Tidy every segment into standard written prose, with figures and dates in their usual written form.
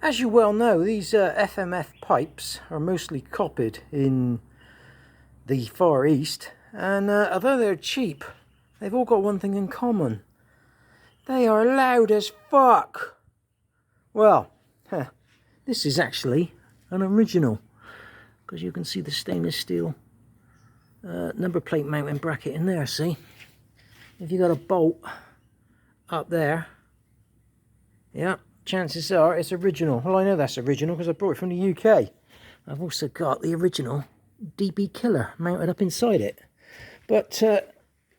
As you well know, these FMF pipes are mostly copied in the Far East, and although they're cheap, they've all got one thing in common. They are loud as fuck. Well, this is actually an original, because you can see the stainless steel number plate mounting bracket in there, see? If you got a bolt up there, yeah, chances are it's original. Well, I know that's original because I brought it from the UK. I've also got the original DB killer mounted up inside it. But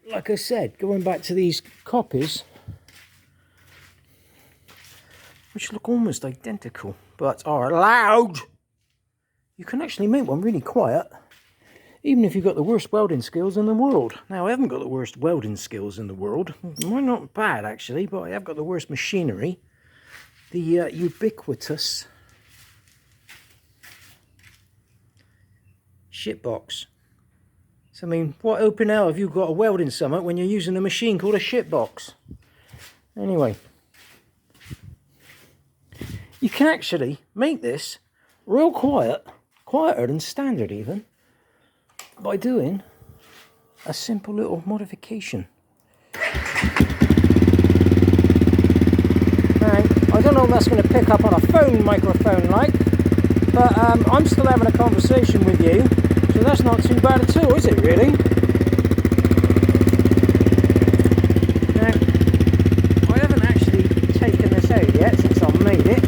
like I said, going back to these copies, which look almost identical but are loud, you can actually make one really quiet, even if you've got the worst welding skills in the world. Now, I haven't got the worst welding skills in the world. Mine not bad, actually, but I have got the worst machinery. The ubiquitous shitbox. So, I mean, what open hell have you got a welding summit when you're using a machine called a shitbox? Anyway, you can actually make this real quiet, quieter than standard even, by doing a simple little modification. Now, I don't know if that's going to pick up on a phone microphone like, but I'm still having a conversation with you, so that's not too bad at all, is it really? Now, I haven't actually taken this out yet since I made it,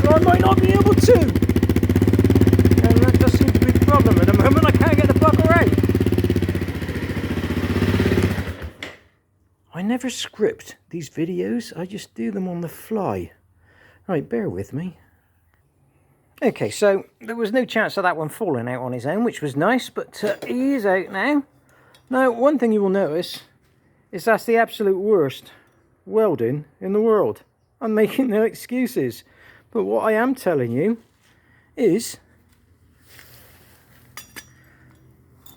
so I might not be able to. And that does seem to be the problem at the moment. I can't get the bugger out. I never script these videos, I just do them on the fly. Right, bear with me. Okay, so there was no chance of that one falling out on his own, which was nice, but he is out now. Now, one thing you will notice is that's the absolute worst welding in the world. I'm making no excuses, but what I am telling you is,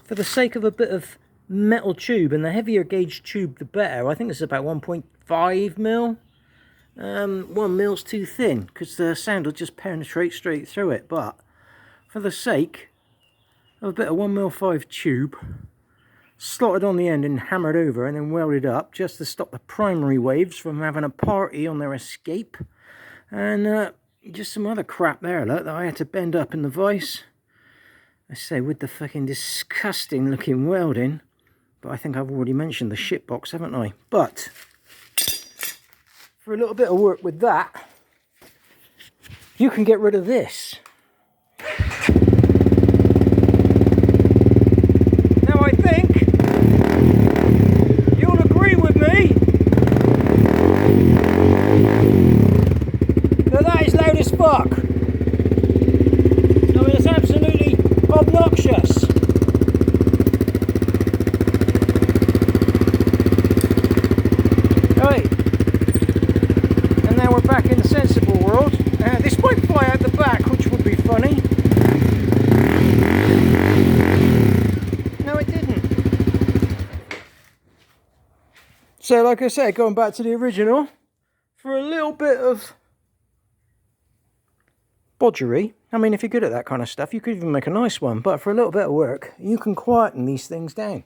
for the sake of a bit of metal tube, and the heavier gauge tube the better. I think it's about 1.5 mil. 1 mil's too thin because the sound will just penetrate straight through it, but for the sake of a bit of 1mm5 tube slotted on the end and hammered over and then welded up just to stop the primary waves from having a party on their escape, and just some other crap there, look, that I had to bend up in the vise. I say, with the fucking disgusting looking welding, but I think I've already mentioned the shitbox, haven't I? But for a little bit of work with that, you can get rid of this. Now I think you'll agree with me that that is loud as fuck. I mean, it's absolutely obnoxious. Right. And now we're back in the sensible world. This might fly out the back, which would be funny. No, it didn't. So, like I said, going back to the original, for a little bit of bodgery, I mean, if you're good at that kind of stuff, you could even make a nice one, but for a little bit of work, you can quieten these things down.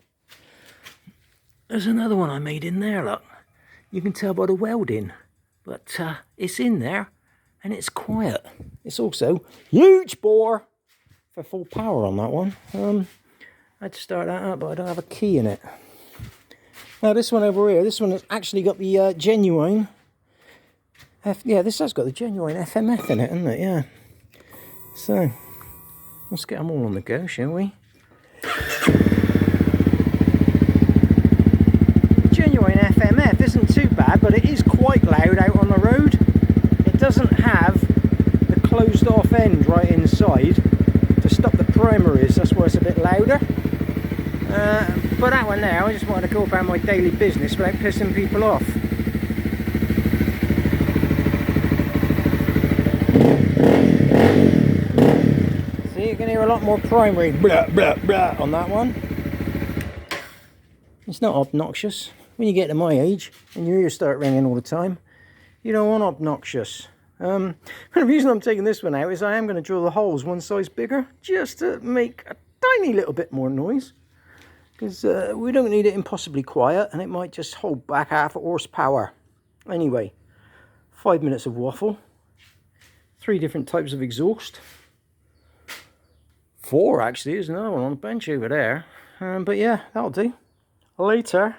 There's another one I made in there, look. You can tell by the welding, but it's in there and it's quiet. It's also huge bore for full power on that one. I had to start that up, but I don't have a key in it. Now this one over here, this one has actually got the genuine yeah, this has got the genuine FMF in it, hasn't it? Yeah. So let's get them all on the go, shall we? Genuine FMF isn't too bad, but it is quite loud out on the road. It doesn't have the closed off end right inside to stop the primaries, that's why it's a bit louder. But that one there, I just wanted to go about my daily business without pissing people off. See, you can hear a lot more primary blah blah blah on that one. It's not obnoxious. When you get to my age and your ears start ringing all the time, you don't want obnoxious. The reason I'm taking this one out is I am going to drill the holes one size bigger, just to make a tiny little bit more noise. Because we don't need it impossibly quiet, and it might just hold back half a horsepower. Anyway, 5 minutes of waffle. 3 different types of exhaust. 4 actually, there's another one on the bench over there. But yeah, that'll do. Later.